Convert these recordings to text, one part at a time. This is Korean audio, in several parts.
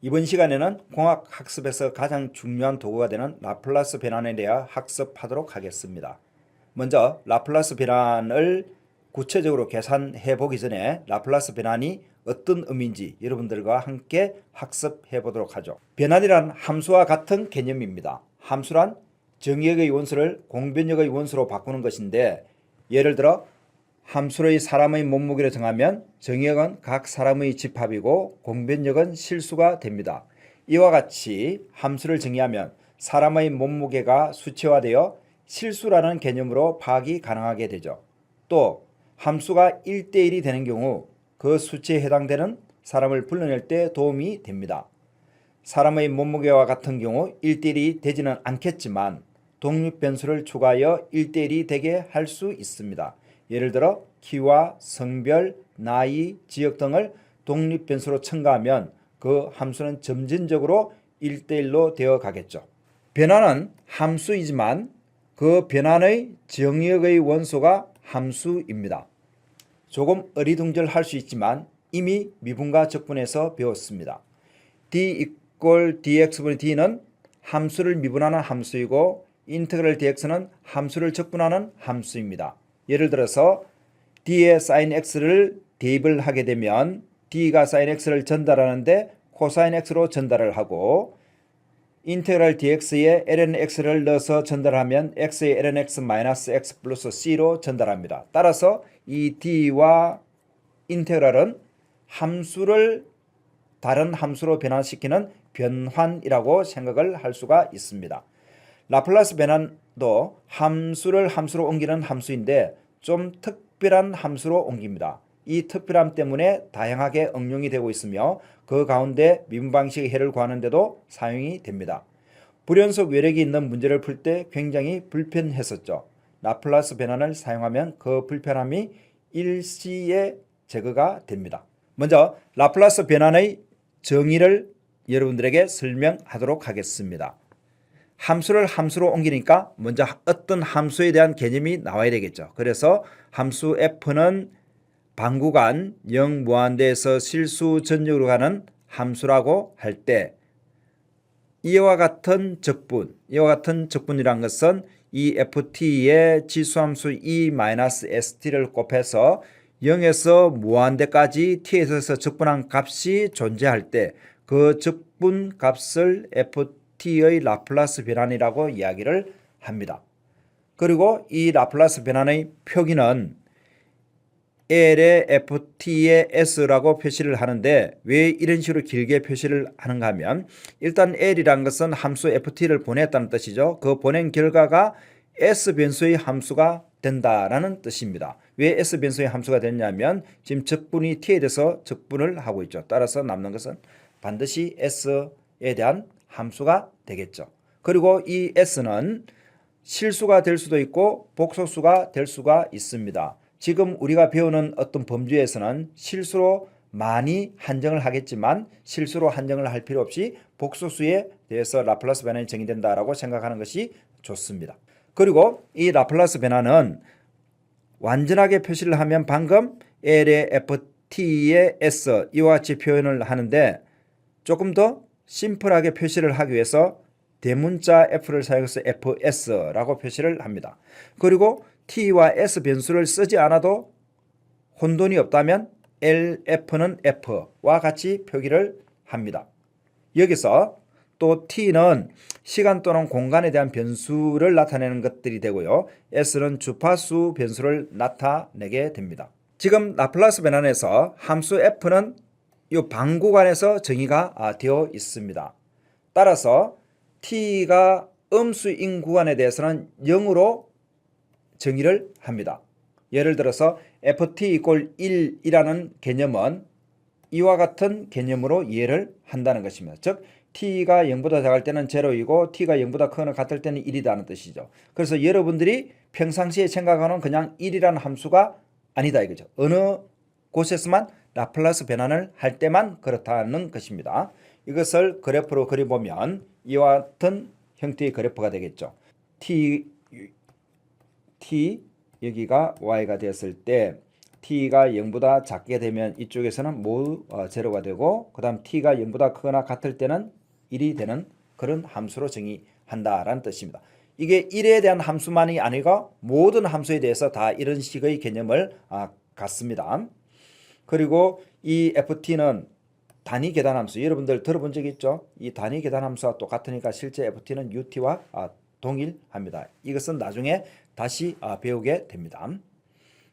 이번 시간에는 공학 학습에서 가장 중요한 도구가 되는 라플라스 변환에 대해 학습하도록 하겠습니다. 먼저 라플라스 변환을 구체적으로 계산해 보기 전에 라플라스 변환이 어떤 의미인지 여러분들과 함께 학습해 보도록 하죠. 변환이란 함수와 같은 개념입니다. 함수란 정의역의 원수를 공변역의 원수로 바꾸는 것인데, 예를 들어 함수의 사람의 몸무게를 정하면 정의역은 각 사람의 집합이고 공변역은 실수가 됩니다. 이와 같이 함수를 정의하면 사람의 몸무게가 수치화되어 실수라는 개념으로 파악이 가능하게 되죠. 또 함수가 1대1이 되는 경우 그 수치에 해당되는 사람을 불러낼 때 도움이 됩니다. 사람의 몸무게와 같은 경우 1대1이 되지는 않겠지만 독립변수를 추가하여 1대1이 되게 할 수 있습니다. 예를 들어 키와 성별, 나이, 지역 등을 독립변수로 첨가하면 그 함수는 점진적으로 1대1로 되어 가겠죠. 변환은 함수이지만 그 변환의 정의역의 원소가 함수입니다. 조금 어리둥절할 수 있지만 이미 미분과 적분에서 배웠습니다. d = dx분의 d는 함수를 미분하는 함수이고 인테그럴 dx는 함수를 적분하는 함수입니다. 예를 들어서 d의 sin x를 대입을 하게 되면 d가 sin x를 전달하는데 코사인 x로 전달을 하고, 인테그랄 dx에 ln x를 넣어서 전달하면 x의 ln x 마이너스 x 플러스 c로 전달합니다. 따라서 이 d와 인테그랄은 함수를 다른 함수로 변환시키는 변환이라고 생각을 할 수가 있습니다. 라플라스 변환도 함수를 함수로 옮기는 함수인데 좀 특별한 함수로 옮깁니다. 이 특별함 때문에 다양하게 응용이 되고 있으며 그 가운데 미분방식의 해를 구하는 데도 사용이 됩니다. 불연속 외력이 있는 문제를 풀 때 굉장히 불편했었죠. 라플라스 변환을 사용하면 그 불편함이 일시에 제거가 됩니다. 먼저 라플라스 변환의 정의를 여러분들에게 설명하도록 하겠습니다. 함수를 함수로 옮기니까 먼저 어떤 함수에 대한 개념이 나와야 되겠죠. 그래서 함수 f는 방구간 0 무한대에서 실수 전역으로 가는 함수라고 할 때 이와 같은 적분이란 것은 이 ft의 지수함수 e-st를 곱해서 0에서 무한대까지 t에 있어서 적분한 값이 존재할 때 그 적분 값을 ft의 라플라스 변환이라고 이야기를 합니다. 그리고 이 라플라스 변환의 표기는 L의 ft의 s라고 표시를 하는데, 왜 이런 식으로 길게 표시를 하는가 하면, 일단 L이라는 것은 함수 ft를 보냈다는 뜻이죠. 그 보낸 결과가 s 변수의 함수가 된다라는 뜻입니다. 왜 s 변수의 함수가 됐냐면 지금 적분이 t에 대해서 적분을 하고 있죠. 따라서 남는 것은 반드시 s에 대한 함수가 되겠죠. 그리고 이 s는 실수가 될 수도 있고 복소수가 될 수가 있습니다. 지금 우리가 배우는 어떤 범주에서는 실수로 많이 한정을 하겠지만 실수로 한정을 할 필요 없이 복소수에 대해서 라플라스 변환이 정의된다라고 생각하는 것이 좋습니다. 그리고 이 라플라스 변환은 완전하게 표시를 하면 방금 L의 ft의 s 이와 같이 표현을 하는데, 조금 더 심플하게 표시를 하기 위해서 대문자 f를 사용해서 fs라고 표시를 합니다. 그리고 t와 s 변수를 쓰지 않아도 혼돈이 없다면 lf는 f와 같이 표기를 합니다. 여기서 또 t는 시간 또는 공간에 대한 변수를 나타내는 것들이 되고요. s는 주파수 변수를 나타내게 됩니다. 지금 라플라스 변환에서 함수 f는 이 방구간에서 정의가 되어 있습니다. 따라서 t가 음수인 구간에 대해서는 0으로 정의를 합니다. 예를 들어서 ft = 1이라는 개념은 이와 같은 개념으로 이해를 한다는 것입니다. 즉 t가 0보다 작을 때는 0이고 t가 0보다 크거나 같을 때는 1이라는 뜻이죠. 그래서 여러분들이 평상시에 생각하는 그냥 1이라는 함수가 아니다 이거죠. 어느 곳에서만 라플라스 변환을 할 때만 그렇다는 것입니다. 이것을 그래프로 그려보면 이와 같은 형태의 그래프가 되겠죠. t 여기가 y가 되었을 때 t가 0보다 작게 되면 이쪽에서는 모두 제로가 되고 그 다음 t가 0보다 크거나 같을 때는 1이 되는 그런 함수로 정의한다라는 뜻입니다. 이게 1에 대한 함수만이 아니고 모든 함수에 대해서 다 이런 식의 개념을 갖습니다. 그리고 이 ft는 단위 계산함수, 여러분들 들어본 적 있죠? 이 단위 계산함수와 똑같으니까 실제 ft는 ut와 동일합니다. 이것은 나중에 다시 배우게 됩니다.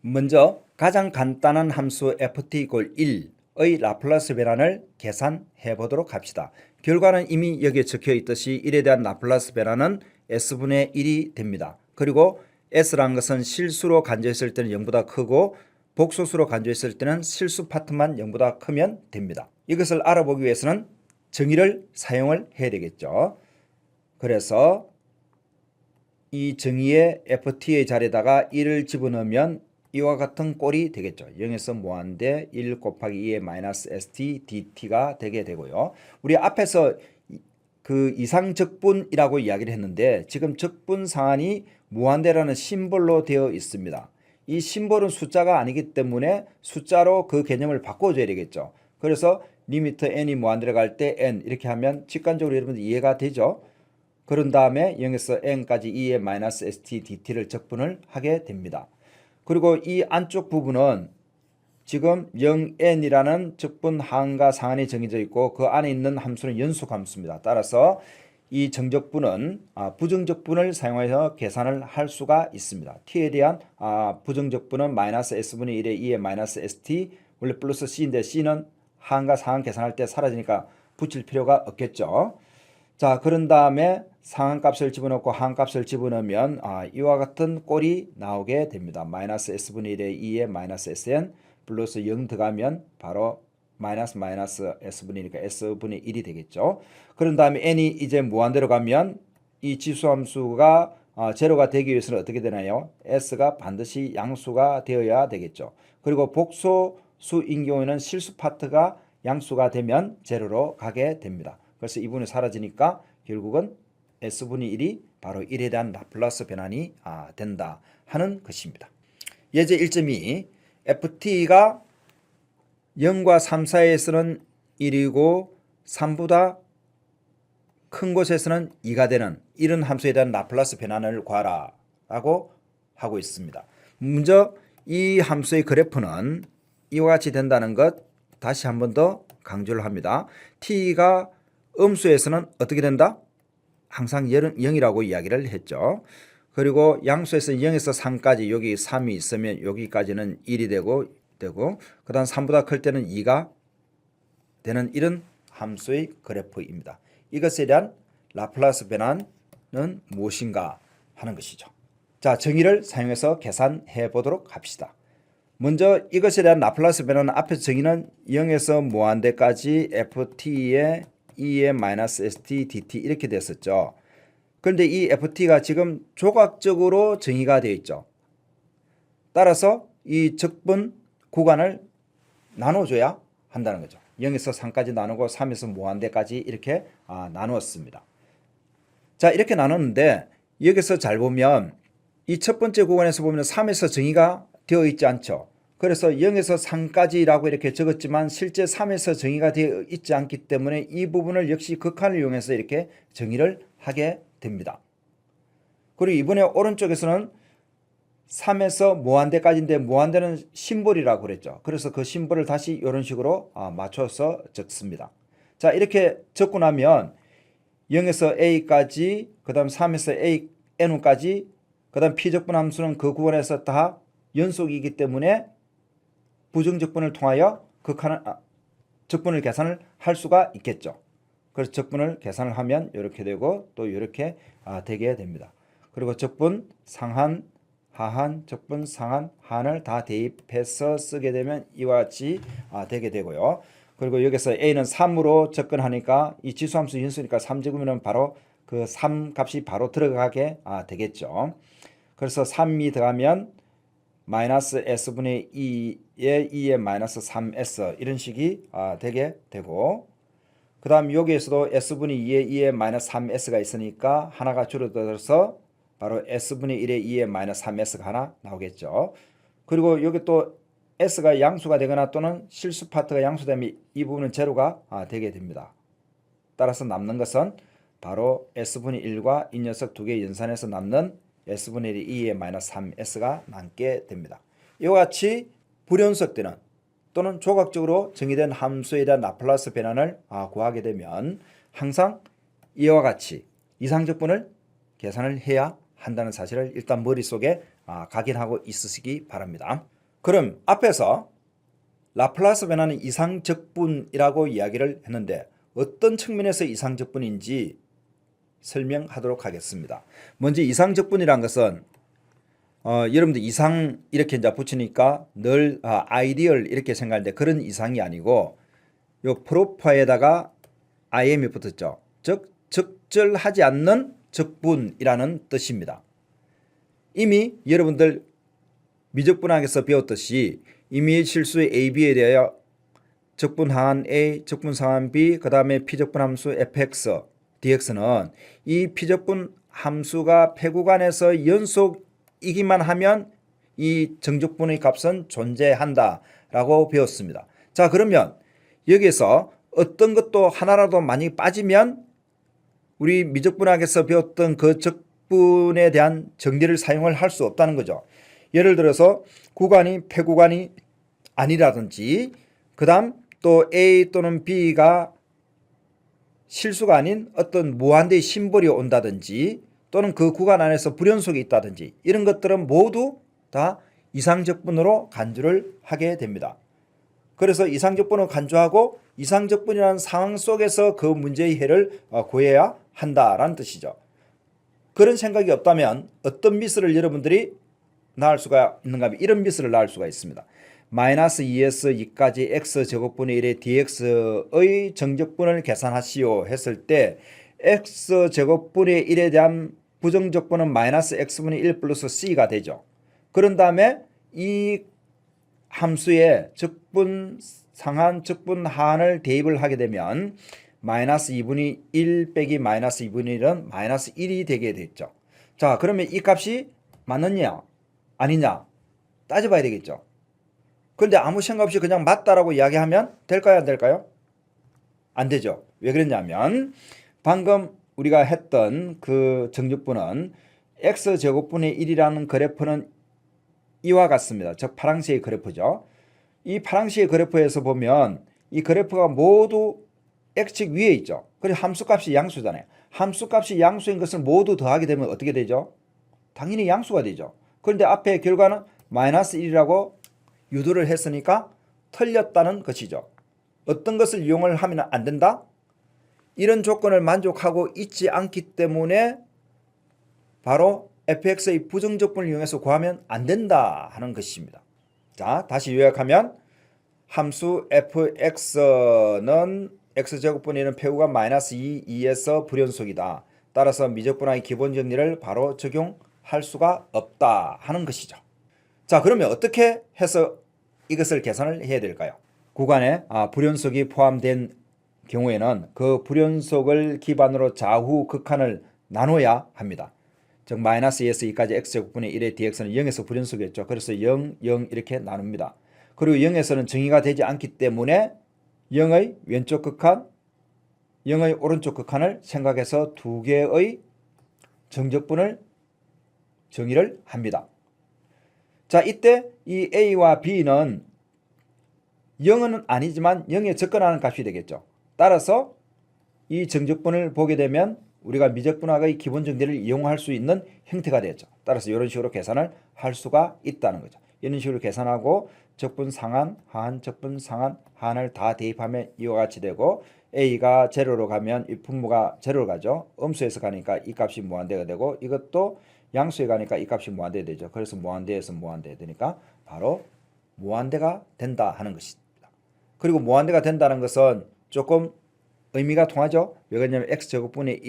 먼저 가장 간단한 함수 ft = 1의 라플라스 변환을 계산해 보도록 합시다. 결과는 이미 여기에 적혀 있듯이 1에 대한 라플라스 변환은 s분의 1이 됩니다. 그리고 s라는 것은 실수로 간주했을 때는 0보다 크고 복소수로 간주했을 때는 실수 파트만 0보다 크면 됩니다. 이것을 알아보기 위해서는 정의를 사용을 해야 되겠죠. 그래서 이 정의의 ft의 자리에다가 1을 집어넣으면 이와 같은 꼴이 되겠죠. 0에서 무한대 1 곱하기 2의 마이너스 st dt가 되게 되고요. 우리 앞에서 그 이상적분이라고 이야기를 했는데 지금 적분 상한이 무한대라는 심볼로 되어 있습니다. 이 심볼은 숫자가 아니기 때문에 숫자로 그 개념을 바꿔줘야 되겠죠. 그래서 리미트 n이 무한대로 갈 때 n 이렇게 하면 직관적으로 여러분들 이해가 되죠. 그런 다음에 0에서 n까지 2의 마이너스 st dt를 적분을 하게 됩니다. 그리고 이 안쪽 부분은 지금 0n이라는 적분 하한과 상한이 정해져 있고 그 안에 있는 함수는 연속 함수입니다. 따라서 이 정적분은 부정적분을 사용해서 계산을 할 수가 있습니다. t에 대한 부정적분은 마이너스 s분의 1의 2의 마이너스 st 원래 플러스 c인데 c는 하한과 상한 계산할 때 사라지니까 붙일 필요가 없겠죠. 자, 그런 다음에 상한값을 집어넣고 하한값을 집어넣으면 이와 같은 꼴이 나오게 됩니다. 마이너스 s분의 1의 2의 마이너스 sn 플러스 0 들어가면 바로 마이너스 s분의 1이니까 s분의 1이 되겠죠. 그런 다음에 n이 이제 무한대로 가면 이 지수함수가 제로가 되기 위해서는 어떻게 되나요? s가 반드시 양수가 되어야 되겠죠. 그리고 복소수인 경우에는 실수 파트가 양수가 되면 제로로 가게 됩니다. 그래서 이 부분이 사라지니까 결국은 s분의 1이 바로 1에 대한 라플라스 변환이 된다 하는 것입니다. 예제 1.2 ft가 0과 3 사이에서는 1이고 3보다 큰 곳에서는 2가 되는 이런 함수에 대한 라플라스 변환을 구하라 라고 하고 있습니다. 먼저 이 함수의 그래프는 이와 같이 된다는 것 다시 한 번 더 강조를 합니다. t가 음수에서는 어떻게 된다? 항상 0이라고 이야기를 했죠. 그리고 양수에서 0에서 3까지 여기 3이 있으면 여기까지는 1이 되고 그 다음 3보다 클 때는 2가 되는 이런 함수의 그래프입니다. 이것에 대한 라플라스 변환은 무엇인가 하는 것이죠. 자, 정의를 사용해서 계산해 보도록 합시다. 먼저 이것에 대한 라플라스 변환은 앞에서 정의는 0에서 무한대까지 ft의 2의 마이너스 st dt 이렇게 됐었죠. 그런데 이 ft가 지금 조각적으로 정의가 되어 있죠. 따라서 이 적분 구간을 나눠줘야 한다는 거죠. 0에서 3까지 나누고 3에서 무한대까지 이렇게 나누었습니다. 자, 이렇게 나눴는데 여기서 잘 보면 이 첫 번째 구간에서 보면 3에서 정의가 되어 있지 않죠. 그래서 0에서 3까지라고 이렇게 적었지만 실제 3에서 정의가 되어 있지 않기 때문에 이 부분을 역시 극한을 이용해서 이렇게 정의를 하게 됩니다. 그리고 이번에 오른쪽에서는 3에서 무한대까지인데 무한대는 심볼이라고 그랬죠. 그래서 그 심볼을 다시 이런 식으로 맞춰서 적습니다. 자, 이렇게 적고 나면 0에서 a까지 그 다음 3에서 n까지 그 다음 피적분 함수는 그 구간에서 다 연속이기 때문에 부정적분을 통하여 적분을 계산을 할 수가 있겠죠. 그래서 적분을 계산을 하면 이렇게 되고 또 이렇게 되게 됩니다. 그리고 적분 상한 하한 적분 상한 하한을 다 대입해서 쓰게 되면 이와 같이 되게 되고요. 그리고 여기서 a는 3으로 접근하니까 이 지수함수 인수니까 3제곱이면 바로 그 3 값이 바로 들어가게 되겠죠. 그래서 3이 들어가면 마이너스 s분의 2의 2의 마이너스 3s 이런 식이 되게 되고 그 다음 여기에서도 s분의 2의 2의 마이너스 3s가 있으니까 하나가 줄어들어서 바로 s분의 1의 2의 마이너스 3s가 하나 나오겠죠. 그리고 여기 또 S가 양수가 되거나 또는 실수 파트가 양수되면 이 부분은 제로가 되게 됩니다. 따라서 남는 것은 바로 S분의 1과 이 녀석 두 개 연산해서 남는 S분의 2의 마이너스 3S가 남게 됩니다. 이와 같이 불연속되는 또는 조각적으로 정의된 함수에 대한 라플라스 변환을 구하게 되면 항상 이와 같이 이상적분을 계산을 해야 한다는 사실을 일단 머릿속에 각인하고 있으시기 바랍니다. 그럼 앞에서 라플라스 변환은 이상적분이라고 이야기를 했는데 어떤 측면에서 이상적분인지 설명하도록 하겠습니다. 먼저 이상적분이란 것은 여러분들 이상 이렇게 이제 붙이니까 늘 아이디얼 이렇게 생각하는데 그런 이상이 아니고 요 프로퍼에다가 IM이 붙었죠. 즉 적절하지 않는 적분이라는 뜻입니다. 이미 여러분들 미적분학에서 배웠듯이 임의의 실수의 AB에 대하여 적분 항한 A, 적분 상한 B, 그 다음에 피적분 함수 fx, dx는 이 피적분 함수가 폐구간에서 연속이기만 하면 이 정적분의 값은 존재한다 라고 배웠습니다. 자, 그러면 여기에서 어떤 것도 하나라도 많이 빠지면 우리 미적분학에서 배웠던 그 적분에 대한 정리를 사용을 할 수 없다는 거죠. 예를 들어서 구간이 폐구간이 아니라든지 그 다음 또 A 또는 B가 실수가 아닌 어떤 무한대의 심벌이 온다든지 또는 그 구간 안에서 불연속이 있다든지 이런 것들은 모두 다 이상적분으로 간주를 하게 됩니다. 그래서 이상적분을 간주하고 이상적분이라는 상황 속에서 그 문제의 해를 구해야 한다라는 뜻이죠. 그런 생각이 없다면 어떤 미스를 여러분들이 나올 수가 있는가 하면 이런 미스를 나올 수가 있습니다. 마이너스 2에서 2까지 x제곱분의 1의 dx의 정적분을 계산하시오 했을 때 x제곱분의 1에 대한 부정적분은 마이너스 x분의 1 플러스 c가 되죠. 그런 다음에 이 함수에 적분 상한 적분 하한을 대입을 하게 되면 마이너스 2분의 1 빼기 마이너스 2분의 1은 마이너스 1이 되게 됐죠. 자, 그러면 이 값이 맞느냐 아니냐 따져봐야 되겠죠. 그런데 아무 생각 없이 그냥 맞다라고 이야기하면 될까요 안 될까요? 안 되죠. 왜 그랬냐면 방금 우리가 했던 그 정적분은 x제곱분의 1이라는 그래프는 이와 같습니다. 즉 파랑새의 그래프죠. 이 파랑새의 그래프에서 보면 이 그래프가 모두 x축 위에 있죠. 그리고 함수값이 양수잖아요. 함수값이 양수인 것을 모두 더하게 되면 어떻게 되죠? 당연히 양수가 되죠. 그런데 앞에 결과는 마이너스 1이라고 유도를 했으니까 틀렸다는 것이죠. 어떤 것을 이용을 하면 안 된다? 이런 조건을 만족하고 있지 않기 때문에 바로 fx의 부정적분을 이용해서 구하면 안 된다 하는 것입니다. 자, 다시 요약하면 함수 fx는 x제곱분의 1은 폐구가 마이너스 2에서 불연속이다. 따라서 미적분학의 기본 정리를 바로 적용할 수가 없다 하는 것이죠. 자, 그러면 어떻게 해서 이것을 계산을 해야 될까요? 구간에 불연속이 포함된 경우에는 그 불연속을 기반으로 좌우 극한을 나눠야 합니다. 즉 마이너스 2에서 2까지 x제곱분의 1의 dx는 0에서 불연속이었죠. 그래서 0, 0 이렇게 나눕니다. 그리고 0에서는 정의가 되지 않기 때문에 0의 왼쪽 극한, 0의 오른쪽 극한을 생각해서 두 개의 정적분을 정의를 합니다. 자, 이때 이 A와 B는 0은 아니지만 0에 접근하는 값이 되겠죠. 따라서 이 정적분을 보게 되면 우리가 미적분학의 기본 정리를 이용할 수 있는 형태가 되었죠. 따라서 이런 식으로 계산을 할 수가 있다는 거죠. 이런 식으로 계산하고 적분 상한, 하한, 적분 상한, 하한을 다 대입하면 이와 같이 되고 A가 제로로 가면 이 분모가 제로로 가죠. 음수에서 가니까 이 값이 무한대가 되고 이것도 양수에 가니까 이 값이 무한대가 되죠. 그래서 무한대에서 무한대가 되니까 바로 무한대가 된다 하는 것입니다. 그리고 무한대가 된다는 것은 조금 의미가 통하죠. 왜 그러냐면 x제곱분의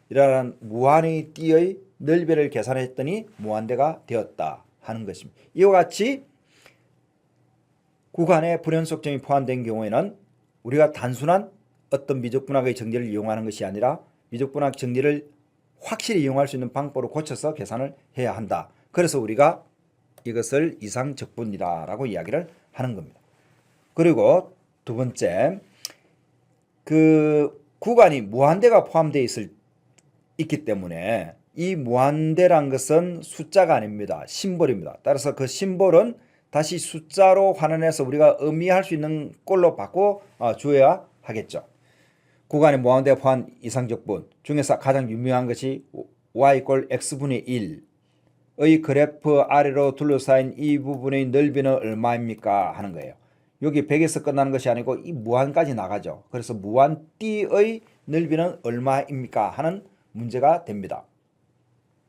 1이라는 무한의 띠의 넓이를 계산했더니 무한대가 되었다 하는 것입니다. 이와 같이 구간에 불연속점이 포함된 경우에는 우리가 단순한 어떤 미적분학의 정리를 이용하는 것이 아니라 미적분학 정리를 확실히 이용할 수 있는 방법으로 고쳐서 계산을 해야 한다. 그래서 우리가 이것을 이상적분이다라고 이야기를 하는 겁니다. 그리고 두 번째, 그 구간이 무한대가 포함되어 있기 때문에 이 무한대란 것은 숫자가 아닙니다. 심볼입니다. 따라서 그 심볼은 다시 숫자로 환원해서 우리가 의미할 수 있는 꼴로 바꿔 주어야 하겠죠. 구간의 무한대 포함 이상적분 중에서 가장 유명한 것이 y = x분의 1의 그래프 아래로 둘러싸인 이 부분의 넓이는 얼마입니까 하는 거예요. 여기 100에서 끝나는 것이 아니고 이 무한까지 나가죠. 그래서 무한띠의 넓이는 얼마입니까 하는 문제가 됩니다.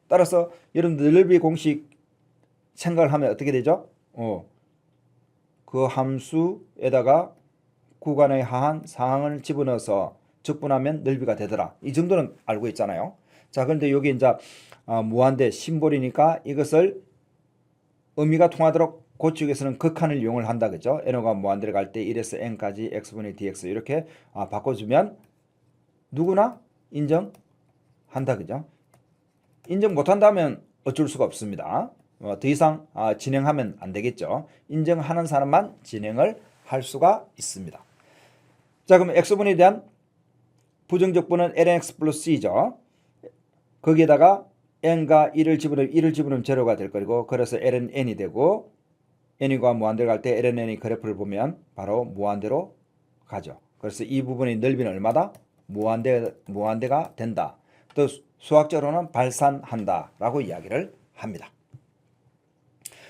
따라서 여러분들 넓이 공식 생각을 하면 어떻게 되죠? 그 함수에다가 구간의 하한 상항을 집어넣어서 적분하면 넓이가 되더라. 이 정도는 알고 있잖아요. 자, 그런데 여기 이제 무한대 심볼이니까 이것을 의미가 통하도록 고치기 위해서는 극한을 이용을 한다. 그죠? n호가 무한대를 갈 때 1에서 n까지 x분의 dx 이렇게 바꿔주면 누구나 인정한다. 그죠? 인정 못한다면 어쩔 수가 없습니다. 더 이상 진행하면 안 되겠죠. 인정하는 사람만 진행을 할 수가 있습니다. 자, 그럼 x분에 대한 부정적분은 lnx 플러스 c죠. 거기에다가 n과 1을 집어넣으면 제로가 될 거고, 그래서 ln n이 되고, n과 무한대로 갈 때 ln n의 그래프를 보면 바로 무한대로 가죠. 그래서 이 부분의 넓이는 얼마다? 무한대가 된다. 또 수학적으로는 발산한다 라고 이야기를 합니다.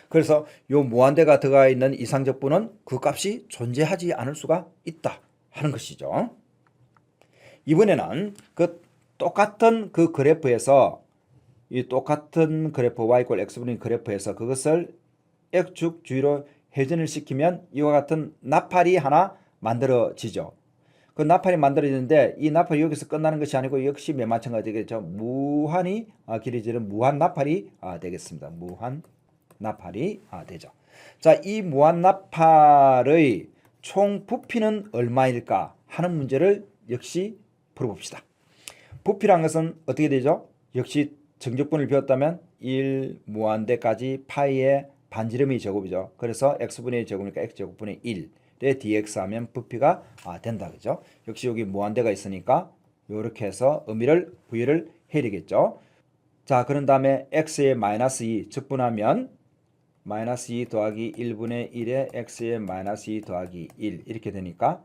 그래서 이 무한대가 들어가 있는 이상적분은 그 값이 존재하지 않을 수가 있다 하는 것이죠. 이번에는 그 똑같은 그 그래프에서 이 똑같은 그래프 y = x분의 그래프에서 그것을 x축 주위로 회전을 시키면 이와 같은 나팔이 하나 만들어지죠. 그 나팔이 만들어지는데 이 나팔이 여기서 끝나는 것이 아니고 역시 맨 마찬가지겠죠. 무한히 길어지는 무한 나팔이 되겠습니다. 무한 나팔이 되죠. 자, 이 무한 나팔의 총 부피는 얼마일까 하는 문제를 역시 풀어봅시다. 부피란 것은 어떻게 되죠? 역시 정적분을 배웠다면 1 무한대까지 파이의 반지름이 제곱이죠. 그래서 x분의 제곱이니까 x제곱분의 1의 dx 하면 부피가 된다. 그죠? 역시 여기 무한대가 있으니까 이렇게 해서 의미를 부여를 해야 되겠죠. 자, 그런 다음에 x의 마이너스 2 적분하면 마이너스 2 더하기 1분의 1에 x의 마이너스 2 더하기 1 이렇게 되니까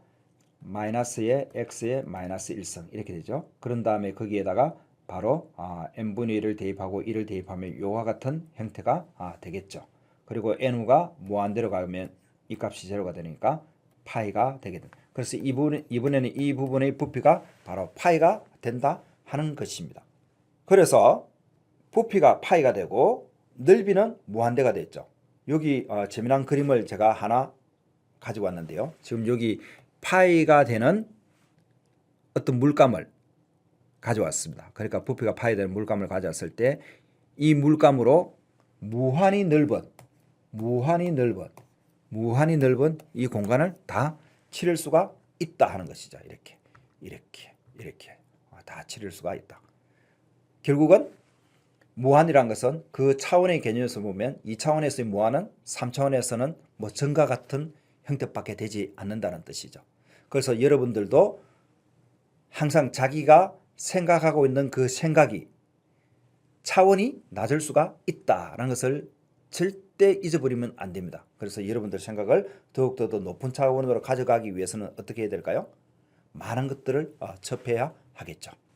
마이너스의 x의 마이너스 1승 이렇게 되죠. 그런 다음에 거기에다가 바로 n분의 1을 대입하고 1을 대입하면 이와 같은 형태가 되겠죠. 그리고 n우가 무한대로 가면 이 값이 제로가 되니까 파이가 되게 됩니다. 그래서 이번에는 이 부분의 부피가 바로 파이가 된다 하는 것입니다. 그래서 부피가 파이가 되고 넓이는 무한대가 됐죠. 여기 재미난 그림을 제가 하나 가지고 왔는데요. 지금 여기 파이가 되는 어떤 물감을 가져왔습니다. 그러니까 부피가 파이 되는 물감을 가져왔을 때 이 물감으로 무한히 넓은 이 공간을 다 칠할 수가 있다 하는 것이죠. 이렇게 다 칠할 수가 있다. 결국은 무한이란 것은 그 차원의 개념에서 보면 2차원에서의 무한은 3차원에서는 뭐 전과 같은 형태밖에 되지 않는다는 뜻이죠. 그래서 여러분들도 항상 자기가 생각하고 있는 그 생각이 차원이 낮을 수가 있다는 것을 절대 잊어버리면 안 됩니다. 그래서 여러분들 생각을 더욱더 더 높은 차원으로 가져가기 위해서는 어떻게 해야 될까요? 많은 것들을 접해야 하겠죠.